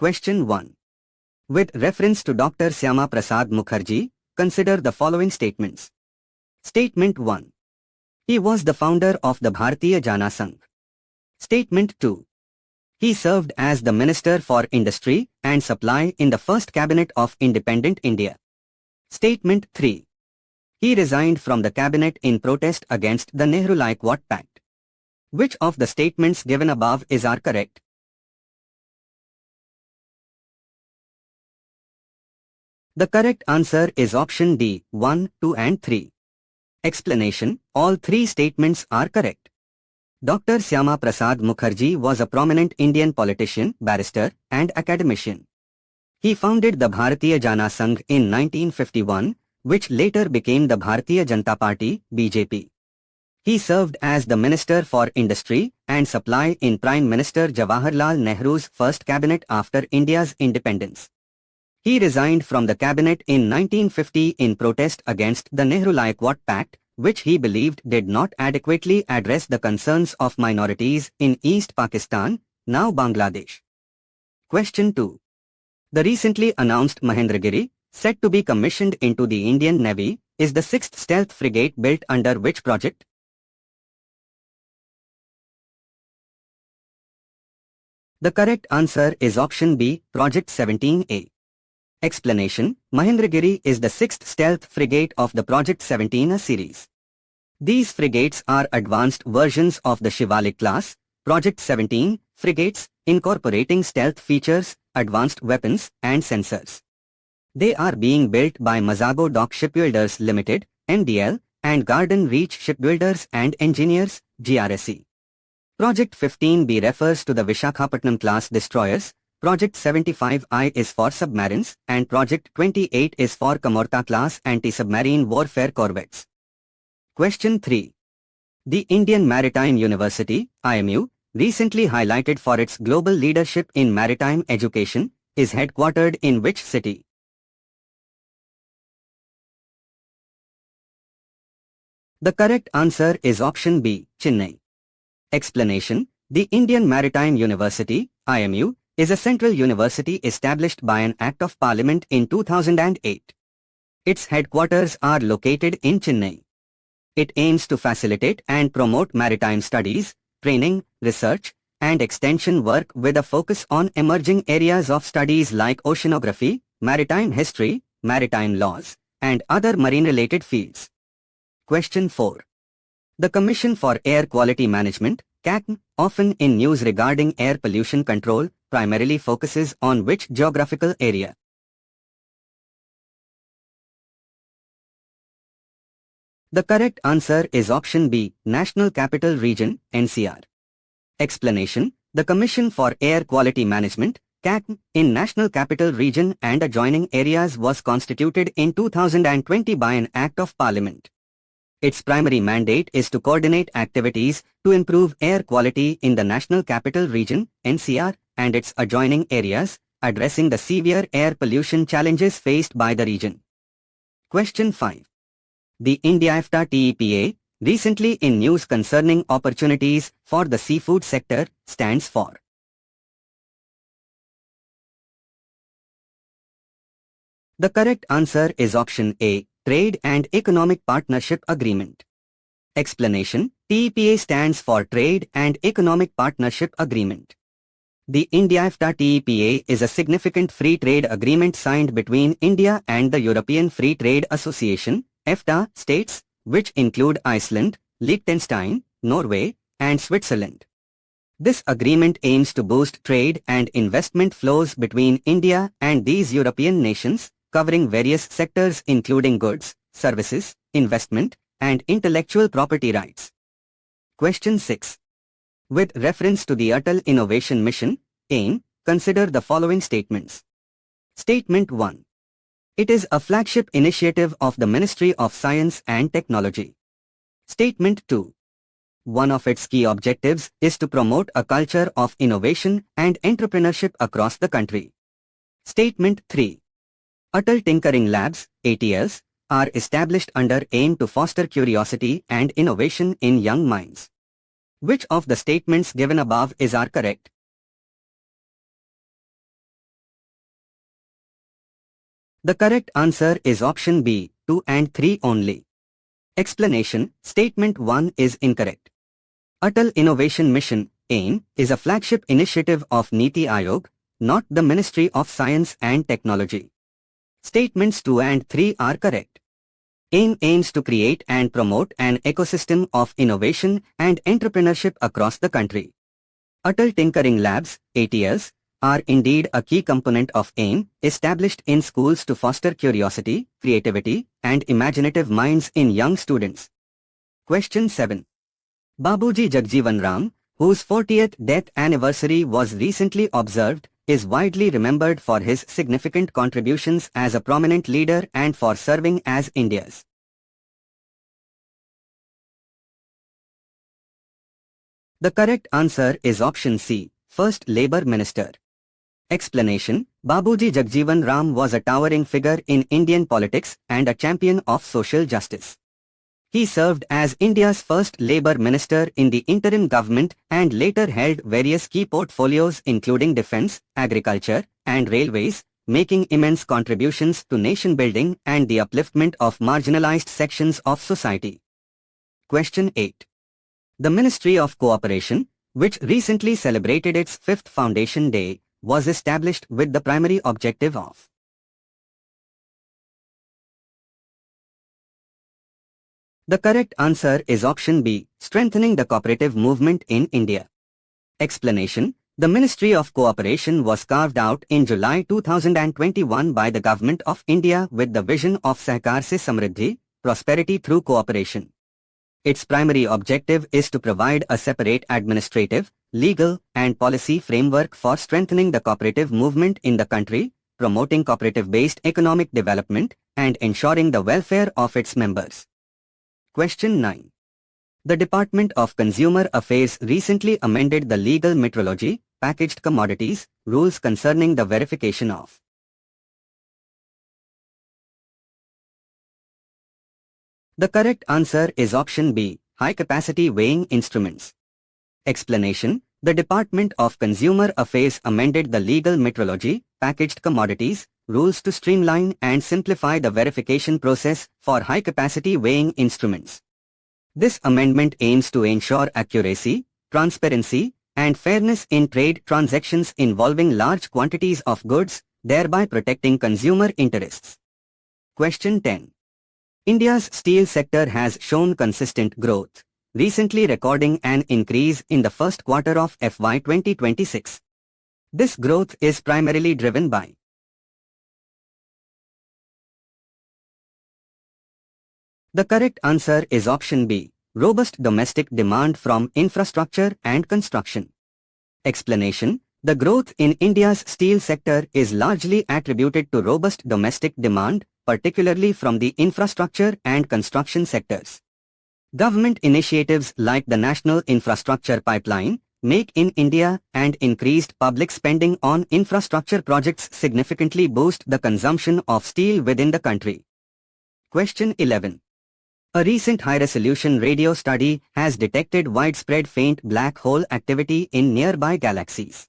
Question 1. With reference to Dr. Syama Prasad Mukherjee, consider the following statements. Statement 1. He was the founder of the Bharatiya Jana Sangh. Statement 2. He served as the Minister for Industry and Supply in the first cabinet of independent India. Statement 3. He resigned from the cabinet in protest against the Nehru-Liaquat Pact. Which of the statements given above are correct? The correct answer is option D, 1, 2 and 3. Explanation: all three statements are correct. Dr. Syama Prasad Mukherjee was a prominent Indian politician, barrister, and academician. He founded the Bharatiya Jana Sangh in 1951, which later became the Bharatiya Janata Party, BJP. He served as the Minister for Industry and Supply in Prime Minister Jawaharlal Nehru's first cabinet after India's independence. He resigned from the cabinet in 1950 in protest against the Nehru-Liaquat Pact, which he believed did not adequately address the concerns of minorities in East Pakistan, now Bangladesh. Question 2. The recently announced Mahendragiri, set to be commissioned into the Indian Navy, is the 6th stealth frigate built under which project? The correct answer is option B, Project 17A. Explanation: Mahendragiri is the 6th stealth frigate of the Project 17A series. These frigates are advanced versions of the Shivalik class, Project 17 frigates, incorporating stealth features, advanced weapons, and sensors. They are being built by Mazago Dock Shipbuilders Limited, MDL, and Garden Reach Shipbuilders and Engineers, GRSE. Project 15B refers to the Vishakhapatnam class destroyers, Project 75I is for submarines, and Project 28 is for Kamorta class anti-submarine warfare corvettes. Question 3. The Indian Maritime University, IMU, recently highlighted for its global leadership in maritime education, is headquartered in which city? The correct answer is option B, Chennai. Explanation: the Indian Maritime University, IMU, is a central university established by an Act of Parliament in 2008. Its headquarters are located in Chennai. It aims to facilitate and promote maritime studies, training, research, and extension work with a focus on emerging areas of studies like oceanography, maritime history, maritime laws, and other marine-related fields. Question 4. The Commission for Air Quality Management, CAPF, often in news regarding air pollution control, primarily focuses on which geographical area? The correct answer is option B, National Capital Region, NCR. Explanation: the Commission for Air Quality Management, CAPF, in National Capital Region and adjoining areas was constituted in 2020 by an Act of Parliament. Its primary mandate is to coordinate activities to improve air quality in the National Capital Region, NCR, and its adjoining areas, addressing the severe air pollution challenges faced by the region. Question 5. The India-AFTA TEPA, recently in news concerning opportunities for the seafood sector, stands for? The correct answer is option A, Trade and Economic Partnership Agreement. Explanation: TEPA stands for Trade and Economic Partnership Agreement. The India-AFTA TEPA is a significant free trade agreement signed between India and the European Free Trade Association, EFTA, states, which include Iceland, Liechtenstein, Norway, and Switzerland. This agreement aims to boost trade and investment flows between India and these European nations, covering various sectors including goods, services, investment, and intellectual property rights. Question 6. With reference to the Atal Innovation Mission, AIM, consider the following statements. Statement 1. It is a flagship initiative of the Ministry of Science and Technology. Statement 2. One of its key objectives is to promote a culture of innovation and entrepreneurship across the country. Statement 3. Atal Tinkering Labs, ATLs, are established under AIM to foster curiosity and innovation in young minds. Which of the statements given above are correct? The correct answer is option B, 2 and 3 only. Explanation: Statement 1 is incorrect. Atal Innovation Mission, AIM, is a flagship initiative of Niti Aayog, not the Ministry of Science and Technology. Statements 2 and 3 are correct. AIM aims to create and promote an ecosystem of innovation and entrepreneurship across the country. Atal Tinkering Labs, ATLs, are indeed a key component of AIM, established in schools to foster curiosity, creativity, and imaginative minds in young students. Question 7. Babuji Jagjeevan Ram, whose 40th death anniversary was recently observed, is widely remembered for his significant contributions as a prominent leader and for serving as India's The correct answer is option C, First Labour Minister. Explanation: Babuji Jagjeevan Ram was a towering figure in Indian politics and a champion of social justice. He served as India's first Labour Minister in the interim government and later held various key portfolios including defence, agriculture, and railways, making immense contributions to nation building and the upliftment of marginalised sections of society. Question 8. The Ministry of Cooperation, which recently celebrated its 5th Foundation Day, was established with the primary objective of The correct answer is option B, strengthening the cooperative movement in India. Explanation: The Ministry of Cooperation was carved out in July 2021 by the Government of India with the vision of Sahkar se Samriddhi, prosperity through cooperation. Its primary objective is to provide a separate administrative, legal, and policy framework for strengthening the cooperative movement in the country, promoting cooperative-based economic development, and ensuring the welfare of its members. Question 9. The Department of Consumer Affairs recently amended the legal metrology, packaged commodities, rules concerning the verification of The correct answer is option B, high-capacity weighing instruments. Explanation: The Department of Consumer Affairs amended the legal metrology, packaged commodities, rules to streamline and simplify the verification process for high-capacity weighing instruments. This amendment aims to ensure accuracy, transparency, and fairness in trade transactions involving large quantities of goods, thereby protecting consumer interests. Question 10. India's steel sector has shown consistent growth, recently recording an increase in the first quarter of FY 2026. This growth is primarily driven by The correct answer is option B, robust domestic demand from infrastructure and construction. Explanation: The growth in India's steel sector is largely attributed to robust domestic demand, particularly from the infrastructure and construction sectors. Government initiatives like the National Infrastructure Pipeline, Make in India, and increased public spending on infrastructure projects significantly boost the consumption of steel within the country. Question 11. A recent high-resolution radio study has detected widespread faint black hole activity in nearby galaxies.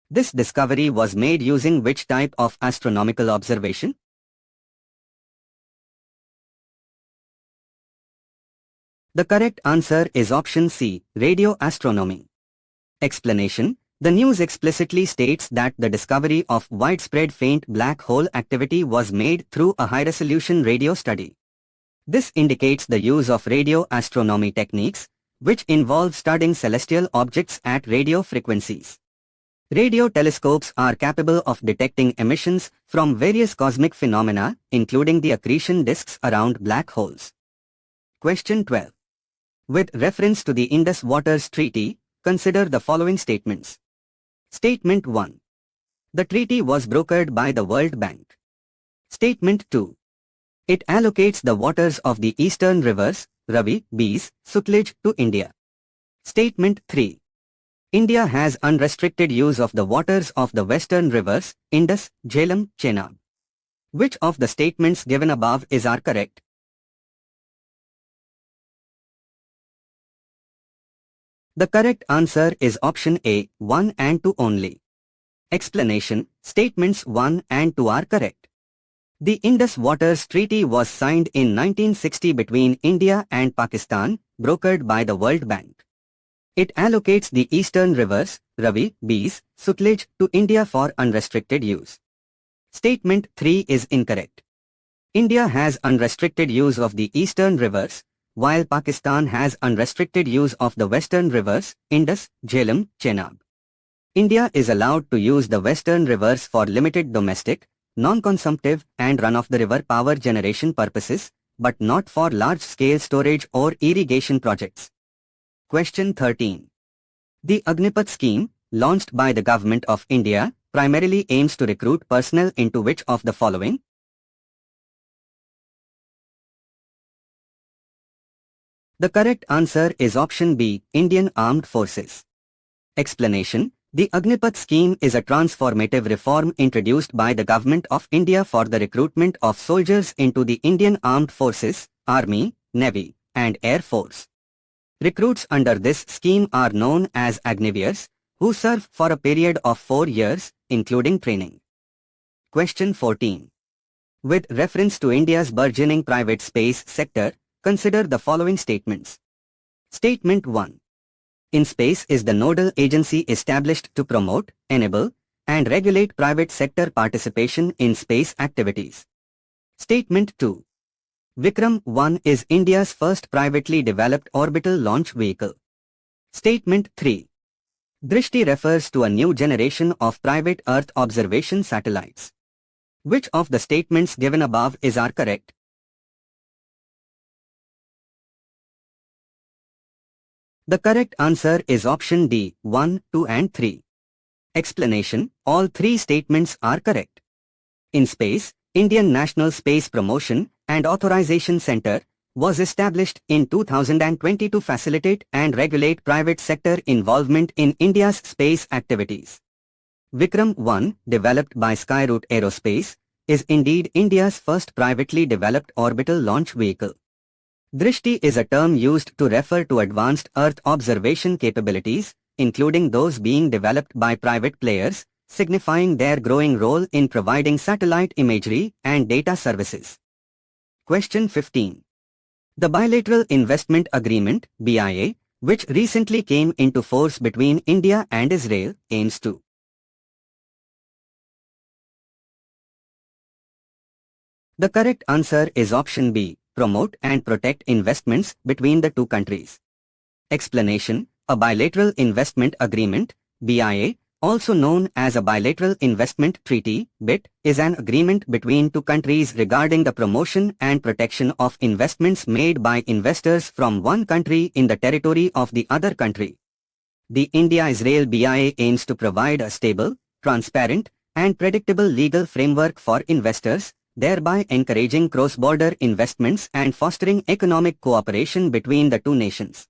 This discovery was made using which type of astronomical observation? The correct answer is option C, radio astronomy. Explanation: The news explicitly states that the discovery of widespread faint black hole activity was made through a high-resolution radio study. This indicates the use of radio astronomy techniques, which involve studying celestial objects at radio frequencies. Radio telescopes are capable of detecting emissions from various cosmic phenomena, including the accretion disks around black holes. Question 12. With reference to the Indus Waters Treaty, consider the following statements. Statement 1. The treaty was brokered by the World Bank. Statement 2. It allocates the waters of the eastern rivers, Ravi, Beas, Sutlej, to India. Statement 3. India has unrestricted use of the waters of the western rivers, Indus, Jhelum, Chenab. Which of the statements given above are correct? The correct answer is option A, 1 and 2 only. Explanation: Statements 1 and 2 are correct. The Indus Waters Treaty was signed in 1960 between India and Pakistan, brokered by the World Bank. It allocates the eastern rivers, Ravi, Beas, Sutlej, to India for unrestricted use. Statement 3 is incorrect. India has unrestricted use of the eastern rivers, while Pakistan has unrestricted use of the western rivers, Indus, Jhelum, Chenab. India is allowed to use the western rivers for limited domestic, non-consumptive and run-of-the-river power generation purposes, but not for large-scale storage or irrigation projects. Question 13. The Agnipath scheme, launched by the Government of India, primarily aims to recruit personnel into which of the following? The correct answer is option B, Indian Armed Forces. Explanation. The Agnipath scheme is a transformative reform introduced by the Government of India for the recruitment of soldiers into the Indian Armed Forces, Army, Navy, and Air Force. Recruits under this scheme are known as Agniveers, who serve for a period of 4 years, including training. Question 14. With reference to India's burgeoning private space sector, consider the following statements. Statement 1. InSpace is the nodal agency established to promote, enable, and regulate private sector participation in space activities. Statement 2. Vikram-1 is India's first privately developed orbital launch vehicle. Statement 3. Drishti refers to a new generation of private Earth observation satellites. Which of the statements given above are correct? The correct answer is option D, 1, 2 and 3. Explanation. All 3 statements are correct. InSpace, Indian National Space Promotion and Authorization Center, was established in 2020 to facilitate and regulate private sector involvement in India's space activities. Vikram-1, developed by Skyroot Aerospace, is indeed India's first privately developed orbital launch vehicle. Drishti is a term used to refer to advanced Earth observation capabilities, including those being developed by private players, signifying their growing role in providing satellite imagery and data services. Question 15. The Bilateral Investment Agreement, BIA, which recently came into force between India and Israel, aims to. The correct answer is option B, promote and protect investments between the two countries. Explanation. A Bilateral Investment Agreement, BIA, also known as a Bilateral Investment Treaty, BIT, is an agreement between two countries regarding the promotion and protection of investments made by investors from one country in the territory of the other country. The India-Israel BIA aims to provide a stable, transparent, and predictable legal framework for investors, thereby encouraging cross-border investments and fostering economic cooperation between the two nations.